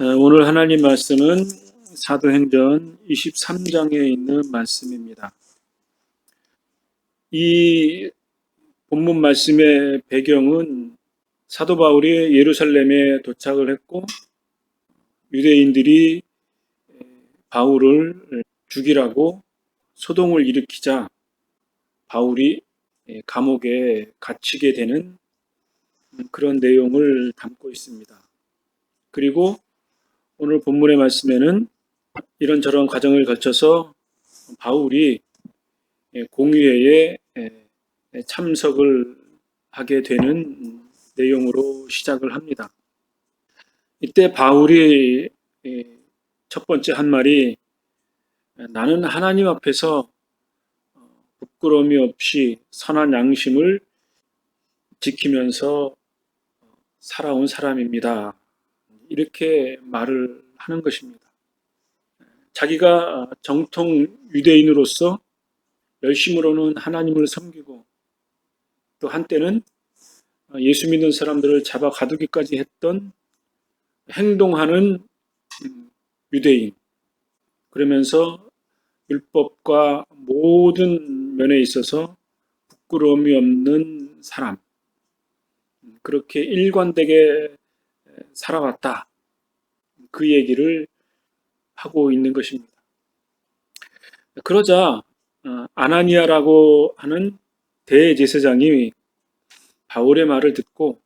오늘 하나님 말씀은 사도행전 23장에 있는 말씀입니다. 이 본문 말씀의 배경은 사도 바울이 예루살렘에 도착을 했고 유대인들이 바울을 죽이라고 소동을 일으키자 바울이 감옥에 갇히게 되는 그런 내용을 담고 있습니다. 그리고 오늘 본문의 말씀에는 이런저런 과정을 거쳐서 바울이 공의회에 참석을 하게 되는 내용으로 시작을 합니다. 이때 바울이 첫 번째 한 말이 나는 하나님 앞에서 부끄러움이 없이 선한 양심을 지키면서 살아온 사람입니다. 이렇게 말을 하는 것입니다. 자기가 정통 유대인으로서 열심으로는 하나님을 섬기고 또 한때는 예수 믿는 사람들을 잡아 가두기까지 했던 행동하는 유대인, 그러면서 율법과 모든 면에 있어서 부끄러움이 없는 사람, 그렇게 일관되게 살아왔다. 그 얘기를 하고 있는 것입니다. 그러자 아나니아라고 하는 대제사장이 바울의 말을 듣고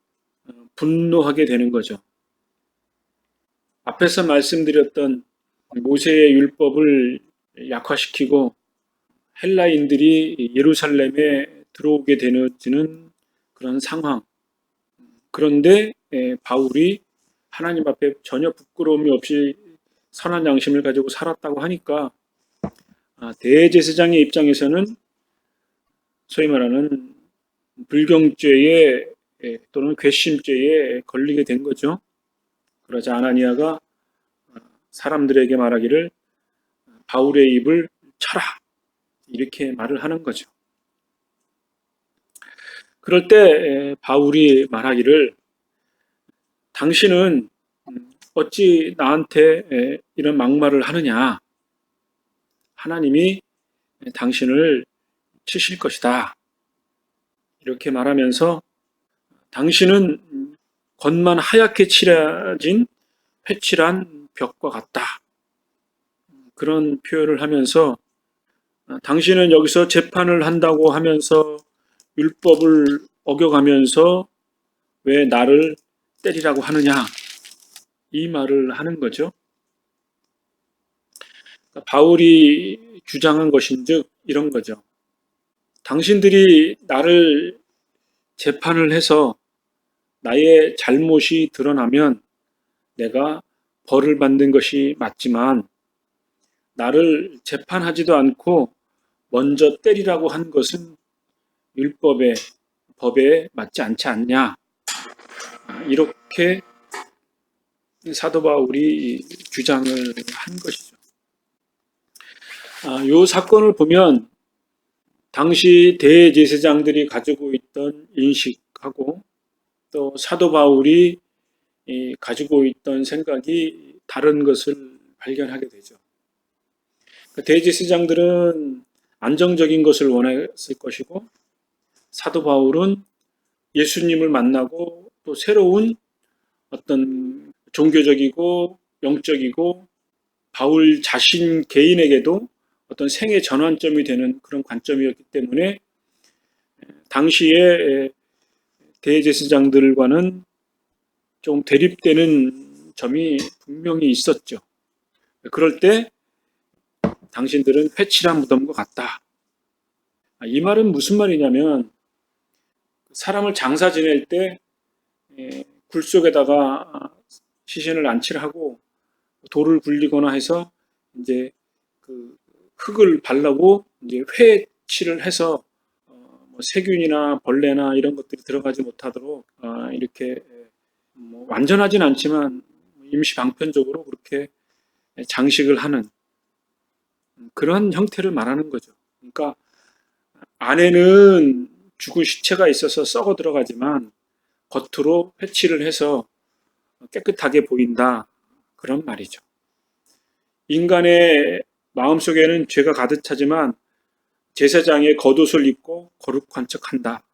분노하게 되는 거죠. 앞에서 말씀드렸던 모세의 율법을 약화시키고 헬라인들이 예루살렘에 들어오게 되는 그런 상황. 그런데 바울이 하나님 앞에 전혀 부끄러움이 없이 선한 양심을 가지고 살았다고 하니까 대제사장의 입장에서는 소위 말하는 불경죄에 또는 괘씸죄에 걸리게 된 거죠. 그러자 아나니아가 사람들에게 말하기를 바울의 입을 쳐라, 이렇게 말을 하는 거죠. 그럴 때 바울이 말하기를 당신은 어찌 나한테 이런 막말을 하느냐, 하나님이 당신을 치실 것이다, 이렇게 말하면서 당신은 겉만 하얗게 칠해진 회칠한 벽과 같다, 그런 표현을 하면서 당신은 여기서 재판을 한다고 하면서 율법을 어겨가면서 왜 나를 때리라고 하느냐, 이 말을 하는 거죠. 바울이 주장한 것인즉 이런 거죠. 당신들이 나를 재판을 해서 나의 잘못이 드러나면 내가 벌을 받는 것이 맞지만 나를 재판하지도 않고 먼저 때리라고 한 것은 율법에, 법에 맞지 않지 않냐, 이렇게 사도 바울이 주장을 한 것이죠. 이 사건을 보면 당시 대제사장들이 가지고 있던 인식하고 또 사도 바울이 가지고 있던 생각이 다른 것을 발견하게 되죠. 대제사장들은 안정적인 것을 원했을 것이고 사도 바울은 예수님을 만나고 또 새로운 어떤 종교적이고 영적이고 바울 자신 개인에게도 어떤 생애 전환점이 되는 그런 관점이었기 때문에 당시의 대제사장들과는 좀 대립되는 점이 분명히 있었죠. 그럴 때 당신들은 회칠한 무덤과 같다. 이 말은 무슨 말이냐면 사람을 장사 지낼 때 굴 속에다가 시신을 안치를 하고 돌을 굴리거나 해서 이제 그 흙을 발라고 이제 회칠을 해서 뭐 세균이나 벌레나 이런 것들이 들어가지 못하도록 이렇게 뭐 완전하진 않지만 임시 방편적으로 그렇게 장식을 하는 그런 형태를 말하는 거죠. 그러니까 안에는 죽은 시체가 있어서 썩어 들어가지만 겉으로 회칠을 해서 깨끗하게 보인다, 그런 말이죠. 인간의 마음속에는 죄가 가득 차지만 제사장의 겉옷을 입고 거룩한 척한다.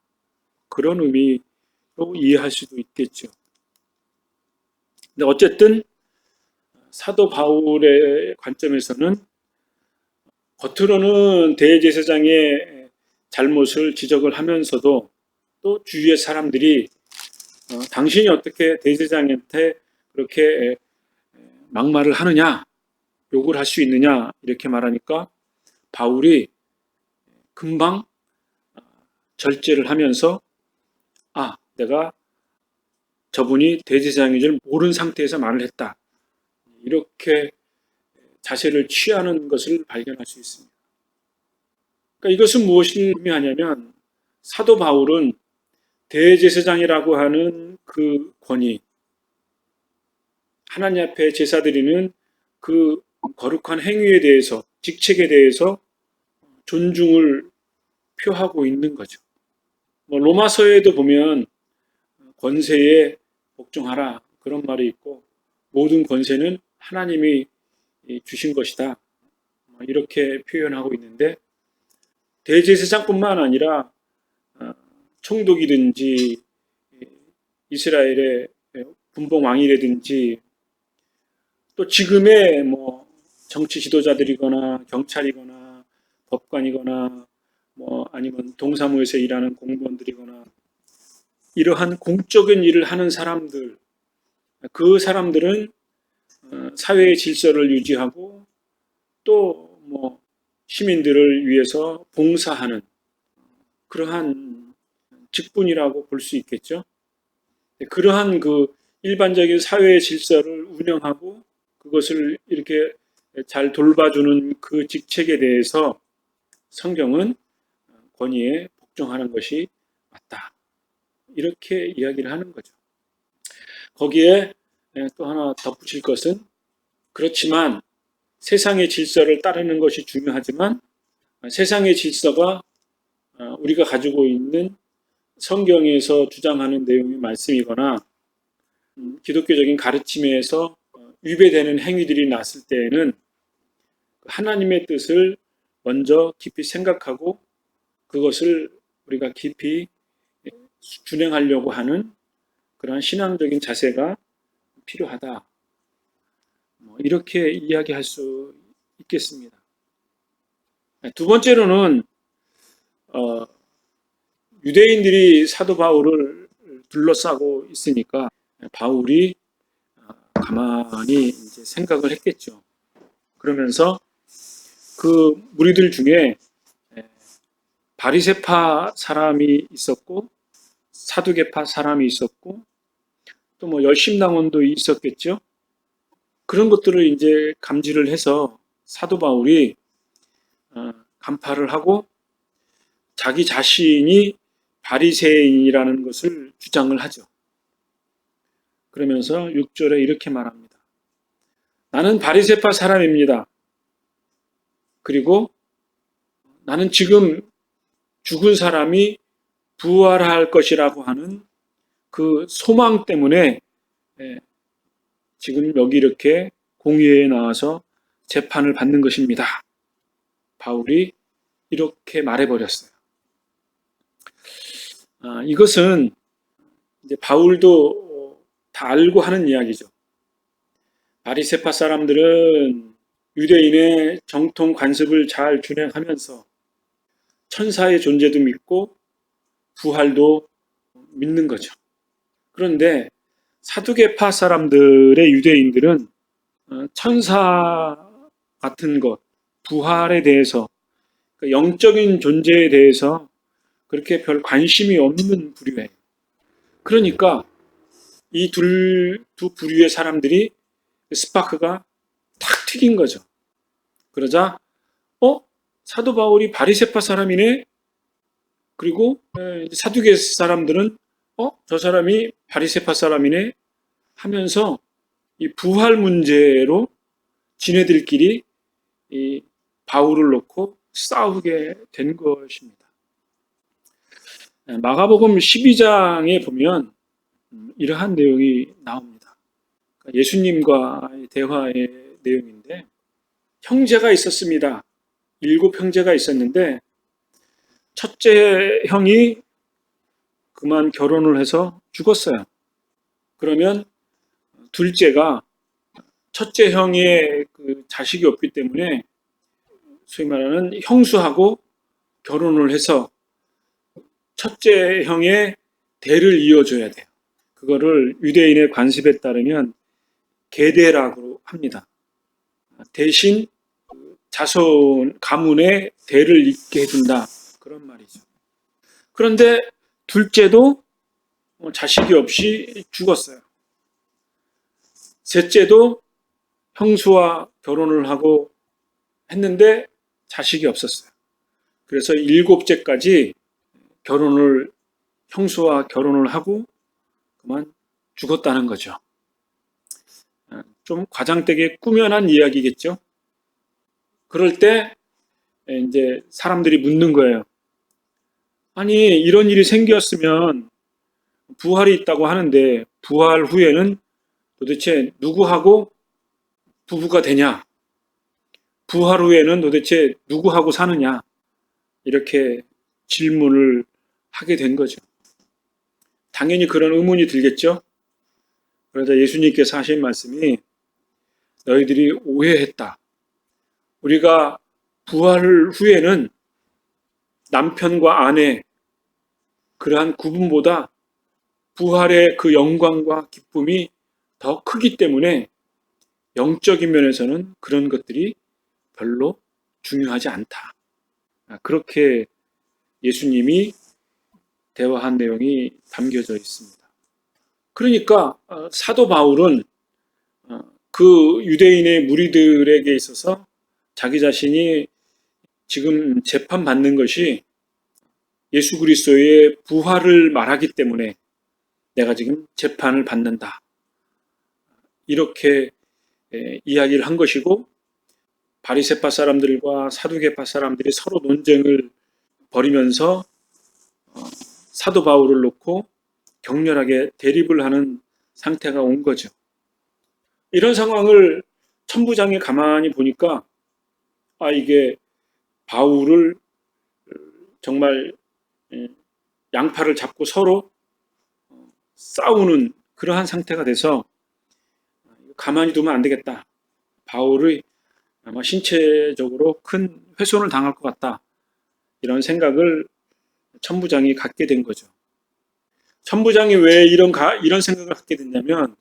그런 의미로 이해할 수도 있겠죠. 근데 어쨌든 사도 바울의 관점에서는 겉으로는 대제사장의 잘못을 지적을 하면서도 또 주위의 사람들이 당신이 어떻게 대제사장한테 그렇게 막말을 하느냐, 욕을 할 수 있느냐 이렇게 말하니까 바울이 금방 절제를 하면서 내가 저분이 대제사장인 줄 모르는 상태에서 말을 했다. 이렇게 자세를 취하는 것을 발견할 수 있습니다. 그러니까 이것은 무엇을 의미하냐면 사도 바울은 대제사장이라고 하는 그 권위, 하나님 앞에 제사 드리는 그 거룩한 행위에 대해서, 직책에 대해서 존중을 표하고 있는 거죠. 로마서에도 보면 권세에 복종하라 그런 말이 있고 모든 권세는 하나님이 주신 것이다 이렇게 표현하고 있는데 대제사장뿐만 아니라 총독이든지 이스라엘의 분봉 왕이라든지 또 지금의 정치 지도자들이거나 경찰이거나 법관이거나 아니면 동사무소에서 일하는 공무원들이거나 이러한 공적인 일을 하는 사람들, 그 사람들은 사회의 질서를 유지하고 또 시민들을 위해서 봉사하는 그러한 직분이라고 볼 수 있겠죠. 그러한 그 일반적인 사회의 질서를 운영하고 그것을 이렇게 잘 돌봐주는 그 직책에 대해서 성경은 권위에 복종하는 것이 맞다. 이렇게 이야기를 하는 거죠. 거기에 또 하나 덧붙일 것은 그렇지만 세상의 질서를 따르는 것이 중요하지만 세상의 질서가 우리가 가지고 있는 성경에서 주장하는 내용의 말씀이거나 기독교적인 가르침에서 위배되는 행위들이 났을 때에는 하나님의 뜻을 먼저 깊이 생각하고 그것을 우리가 깊이 준행하려고 하는 그러한 신앙적인 자세가 필요하다. 이렇게 이야기할 수 있겠습니다. 두 번째로는 유대인들이 사도 바울을 둘러싸고 있으니까 바울이 가만히 이제 생각을 했겠죠. 그러면서 그 무리들 중에 바리새파 사람이 있었고 사두개파 사람이 있었고 또 열심당원도 있었겠죠. 그런 것들을 이제 감지를 해서 사도 바울이 간파를 하고 자기 자신이 바리새인이라는 것을 주장을 하죠. 그러면서 6절에 이렇게 말합니다. 나는 바리새파 사람입니다. 그리고 나는 지금 죽은 사람이 부활할 것이라고 하는 그 소망 때문에 지금 여기 이렇게 공회에 나와서 재판을 받는 것입니다. 바울이 이렇게 말해버렸어요. 이것은 이제 바울도 다 알고 하는 이야기죠. 바리새파 사람들은 유대인의 정통 관습을 잘 준행하면서 천사의 존재도 믿고 부활도 믿는 거죠. 그런데 사두개파 사람들의 유대인들은 천사 같은 것, 부활에 대해서, 영적인 존재에 대해서 그렇게 별 관심이 없는 부류예요. 그러니까 이 두 부류의 사람들이 스파크가 탁 튀긴 거죠. 그러자 사도 바울이 바리새파 사람이네. 그리고 사두개 사람들은 저 사람이 바리새파 사람이네 하면서 이 부활 문제로 지네들끼리 이 바울을 놓고 싸우게 된 것입니다. 마가복음 12장에 보면 이러한 내용이 나옵니다. 예수님과의 대화의 내용인데, 형제가 있었습니다. 7형제가 있었는데 첫째 형이 그만 결혼을 해서 죽었어요. 그러면 둘째가 첫째 형의 그 자식이 없기 때문에 소위 말하는 형수하고 결혼을 해서 첫째 형의 대를 이어줘야 돼요. 그거를 유대인의 관습에 따르면 계대라고 합니다. 대신 자손 가문의 대를 잇게 해준다, 그런 말이죠. 그런데 둘째도 자식이 없이 죽었어요. 셋째도 형수와 결혼을 하고 했는데 자식이 없었어요. 그래서 7째까지 형수와 결혼을 하고 그만 죽었다는 거죠. 좀 과장되게 꾸며난 이야기겠죠. 그럴 때 이제 사람들이 묻는 거예요. 아니, 이런 일이 생겼으면 부활이 있다고 하는데 부활 후에는 도대체 누구하고 부부가 되냐? 부활 후에는 도대체 누구하고 사느냐? 이렇게 질문을 하게 된 거죠. 당연히 그런 의문이 들겠죠. 그러자 예수님께서 하신 말씀이, 너희들이 오해했다. 우리가 부활 후에는 남편과 아내, 그러한 구분보다 부활의 그 영광과 기쁨이 더 크기 때문에 영적인 면에서는 그런 것들이 별로 중요하지 않다. 그렇게 예수님이 대화한 내용이 담겨져 있습니다. 그러니까 사도 바울은 그 유대인의 무리들에게 있어서 자기 자신이 지금 재판받는 것이 예수 그리스도의 부활을 말하기 때문에 내가 지금 재판을 받는다, 이렇게 이야기를 한 것이고, 바리새파 사람들과 사두개파 사람들이 서로 논쟁을 벌이면서 사도 바울을 놓고 격렬하게 대립을 하는 상태가 온 거죠. 이런 상황을 천부장이 가만히 보니까 이게 바울을 정말 양팔을 잡고 서로 싸우는 그러한 상태가 돼서 가만히 두면 안 되겠다. 바울의 아마 신체적으로 큰 훼손을 당할 것 같다, 이런 생각을 천부장이 갖게 된 거죠. 천부장이 왜 이런 생각을 갖게 됐냐면,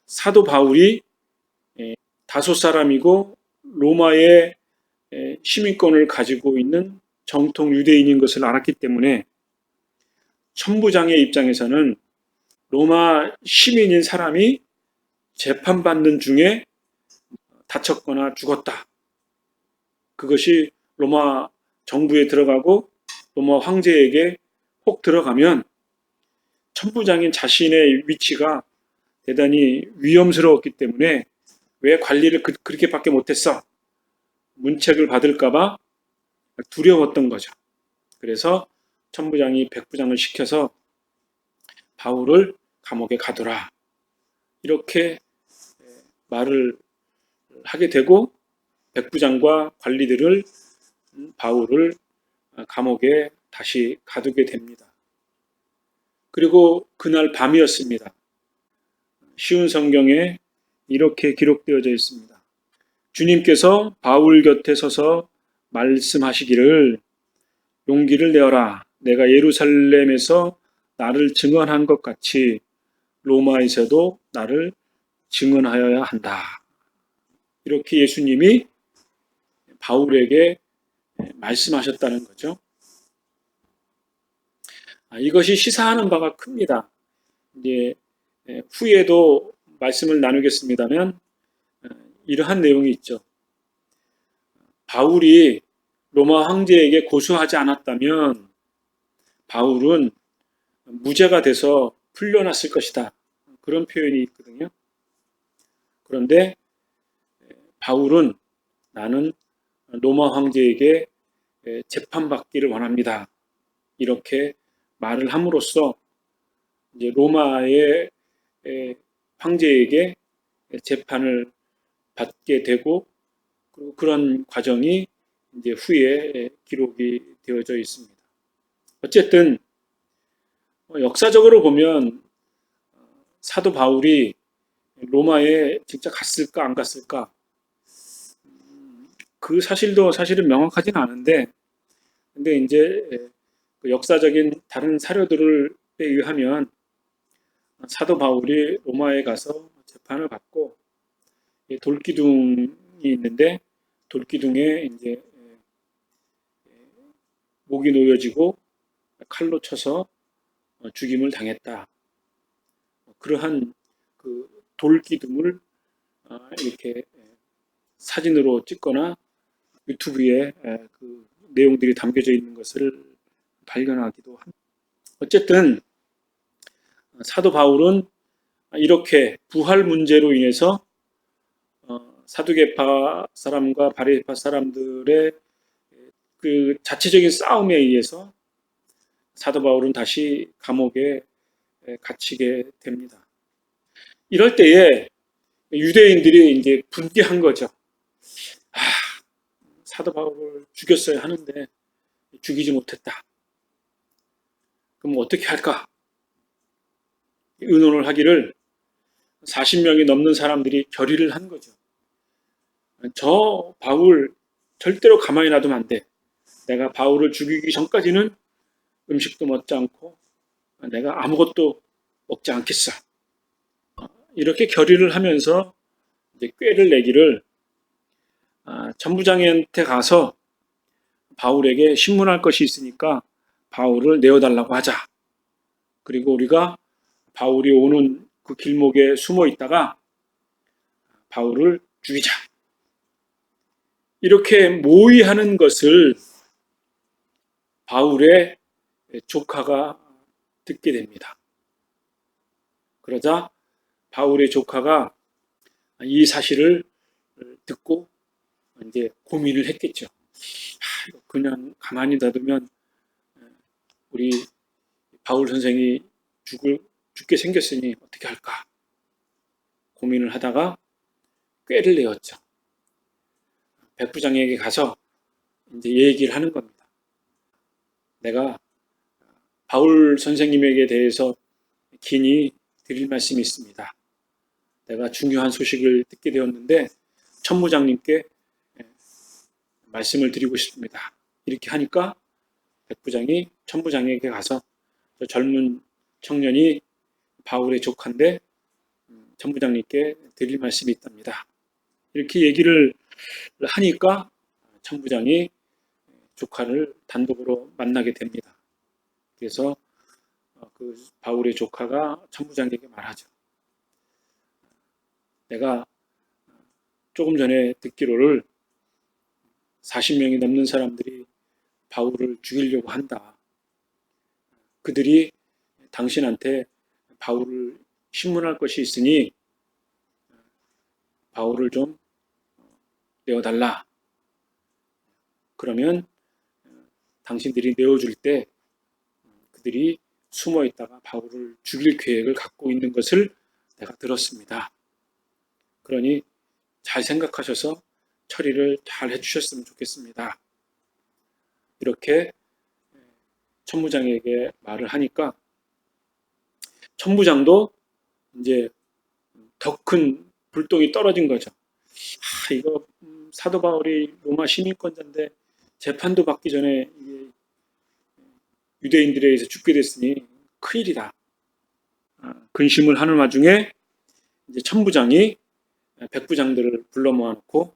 사도 바울이 다소 사람이고 로마의 시민권을 가지고 있는 정통 유대인인 것을 알았기 때문에 천부장의 입장에서는 로마 시민인 사람이 재판받는 중에 다쳤거나 죽었다, 그것이 로마 정부에 들어가고 로마 황제에게 혹 들어가면 천부장인 자신의 위치가 대단히 위험스러웠기 때문에 왜 관리를 그렇게밖에 못했어? 문책을 받을까봐 두려웠던 거죠. 그래서 천부장이 백부장을 시켜서 바울을 감옥에 가두라, 이렇게 말을 하게 되고, 백부장과 관리들을 바울을 감옥에 다시 가두게 됩니다. 그리고 그날 밤이었습니다. 쉬운 성경에 이렇게 기록되어져 있습니다. 주님께서 바울 곁에 서서 말씀하시기를, 용기를 내어라. 내가 예루살렘에서 나를 증언한 것 같이 로마에서도 나를 증언하여야 한다. 이렇게 예수님이 바울에게 말씀하셨다는 거죠. 이것이 시사하는 바가 큽니다. 이제 후에도 말씀을 나누겠습니다만 이러한 내용이 있죠. 바울이 로마 황제에게 고소하지 않았다면 바울은 무죄가 돼서 풀려났을 것이다, 그런 표현이 있거든요. 그런데 바울은 나는 로마 황제에게 재판받기를 원합니다, 이렇게 말을 함으로써 이제 로마의 황제에게 재판을 받게 되고, 그리고 그런 과정이 이제 후에 기록이 되어져 있습니다. 어쨌든 역사적으로 보면 사도 바울이 로마에 진짜 갔을까 안 갔을까, 그 사실도 사실은 명확하진 않은데, 근데 이제 그 역사적인 다른 사료들에 의하면 사도 바울이 로마에 가서 재판을 받고, 돌기둥이 있는데 돌기둥에 이제 목이 놓여지고 칼로 쳐서 죽임을 당했다. 그러한 그 돌기둥을 이렇게 사진으로 찍거나 유튜브에 그 내용들이 담겨져 있는 것을 발견하기도 합니다. 어쨌든 사도 바울은 이렇게 부활 문제로 인해서 사두개파 사람과 바리새파 사람들의 그 자체적인 싸움에 의해서 사도 바울은 다시 감옥에 갇히게 됩니다. 이럴 때에 유대인들이 이제 분개한 거죠. 사도 바울을 죽였어야 하는데 죽이지 못했다. 그럼 어떻게 할까? 의논을 하기를 40명이 넘는 사람들이 결의를 한 거죠. 저 바울 절대로 가만히 놔두면 안 돼. 내가 바울을 죽이기 전까지는 음식도 먹지 않고 내가 아무것도 먹지 않겠어. 이렇게 결의를 하면서 이제 꾀를 내기를, 천부장한테 가서 바울에게 신문할 것이 있으니까 바울을 내어달라고 하자. 그리고 우리가 바울이 오는 그 길목에 숨어 있다가 바울을 죽이자. 이렇게 모의하는 것을 바울의 조카가 듣게 됩니다. 그러자 바울의 조카가 이 사실을 듣고 이제 고민을 했겠죠. 그냥 가만히 놔두면 우리 바울 선생이 죽게 생겼으니 어떻게 할까 고민을 하다가 꾀를 내었죠. 백부장에게 가서 이제 얘기를 하는 겁니다. 내가 바울 선생님에게 대해서 긴히 드릴 말씀이 있습니다. 내가 중요한 소식을 듣게 되었는데 천부장님께 말씀을 드리고 싶습니다. 이렇게 하니까 백부장이 천부장에게 가서 저 젊은 청년이 바울의 조카인데 천부장님께 드릴 말씀이 있답니다. 이렇게 얘기를 하니까 천부장이 조카를 단독으로 만나게 됩니다. 그래서 그 바울의 조카가 천부장에게 말하죠. 내가 조금 전에 듣기로를 40명이 넘는 사람들이 바울을 죽이려고 한다. 그들이 당신한테 바울을 신문할 것이 있으니 바울을 좀 내어달라. 그러면 당신들이 내어줄 때 그들이 숨어 있다가 바울을 죽일 계획을 갖고 있는 것을 내가 들었습니다. 그러니 잘 생각하셔서 처리를 잘 해주셨으면 좋겠습니다. 이렇게 천부장에게 말을 하니까 천부장도 이제 더 큰 불똥이 떨어진 거죠. 이거 사도 바울이 로마 시민권자인데 재판도 받기 전에 유대인들에 의해서 죽게 됐으니 큰일이다. 근심을 하는 와중에 이제 천부장이 백부장들을 불러 모아놓고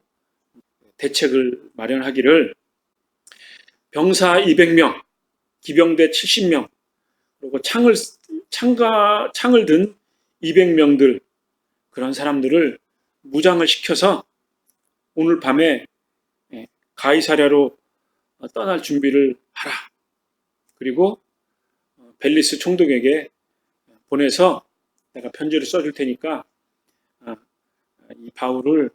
대책을 마련하기를 병사 200명, 기병대 70명, 그리고 창을 든 200명들, 그런 사람들을 무장을 시켜서 오늘 밤에 가이사랴로 떠날 준비를 하라. 그리고 벨리스 총독에게 보내서 내가 편지를 써줄 테니까 이 바울을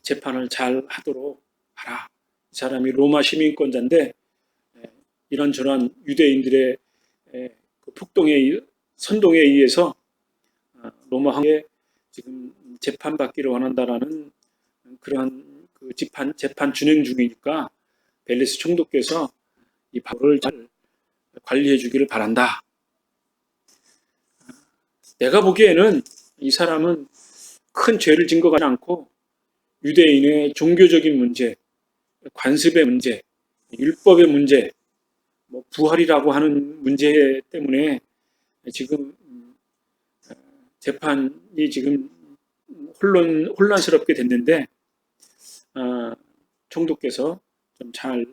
재판을 잘 하도록 하라. 이 사람이 로마 시민권자인데 이런저런 유대인들의 그 선동에 의해서 로마 황의 지금 재판받기를 원한다라는 그러한 그 재판 진행 중이니까 벨리스 총독께서 이 바울을 잘 관리해 주기를 바란다. 내가 보기에는 이 사람은 큰 죄를 진 것 같지 않고 유대인의 종교적인 문제, 관습의 문제, 율법의 문제, 부활이라고 하는 문제 때문에 지금 재판이 지금 혼란스럽게 됐는데 총독께서 좀 잘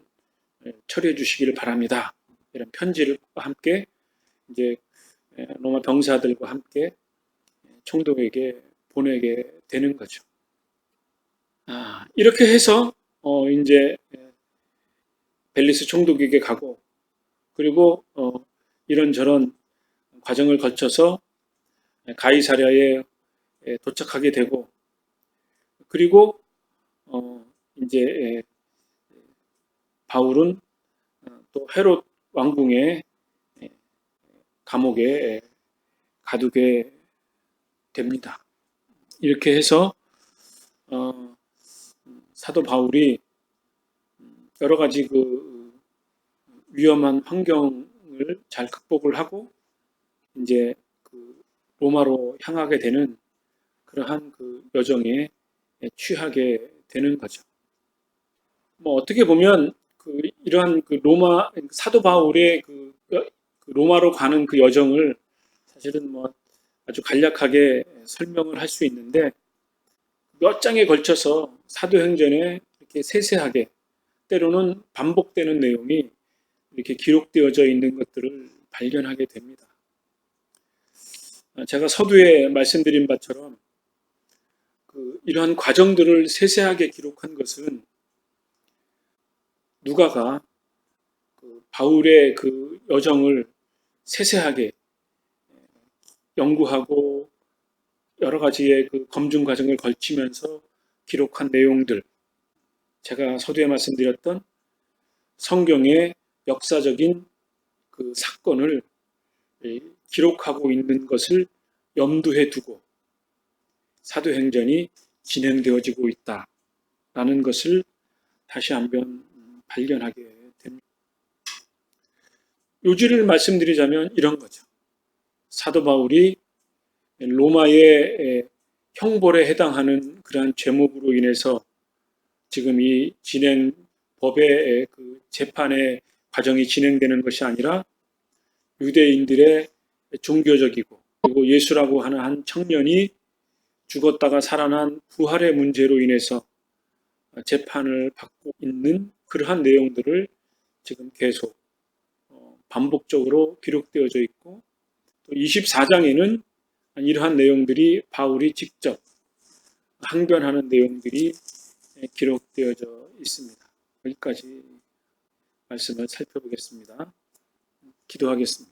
처리해 주시기를 바랍니다. 이런 편지를 함께 이제 로마 병사들과 함께 총독에게 보내게 되는 거죠. 이렇게 해서 이제 벨리스 총독에게 가고 그리고 이런저런 과정을 거쳐서 가이사랴에 도착하게 되고 그리고 이제 바울은 또 헤롯 왕궁의 감옥에 가두게 됩니다. 이렇게 해서 사도 바울이 여러 가지 그 위험한 환경을 잘 극복을 하고 이제 그 로마로 향하게 되는 그러한 그 여정에 취하게 되는 거죠. 어떻게 보면 이러한 그 로마 사도 바울의 그 로마로 가는 그 여정을 사실은 아주 간략하게 설명을 할 수 있는데 몇 장에 걸쳐서 사도행전에 이렇게 세세하게 때로는 반복되는 내용이 이렇게 기록되어져 있는 것들을 발견하게 됩니다. 제가 서두에 말씀드린 바처럼 이러한 과정들을 세세하게 기록한 것은 누가가 바울의 그 여정을 세세하게 연구하고 여러 가지의 그 검증 과정을 걸치면서 기록한 내용들, 제가 서두에 말씀드렸던 성경의 역사적인 그 사건을 기록하고 있는 것을 염두에 두고 사도행전이 진행되어지고 있다라는 것을 다시 한번 발견하게 됩니다. 요지를 말씀드리자면 이런 거죠. 사도 바울이 로마의 형벌에 해당하는 그러한 죄목으로 인해서 지금 이 법의 그 재판의 과정이 진행되는 것이 아니라 유대인들의 종교적이고 그리고 예수라고 하는 한 청년이 죽었다가 살아난 부활의 문제로 인해서 재판을 받고 있는 그러한 내용들을 지금 계속 반복적으로 기록되어져 있고 또 24장에는 이러한 내용들이 바울이 직접 항변하는 내용들이 기록되어져 있습니다. 여기까지 말씀을 살펴보겠습니다. 기도하겠습니다.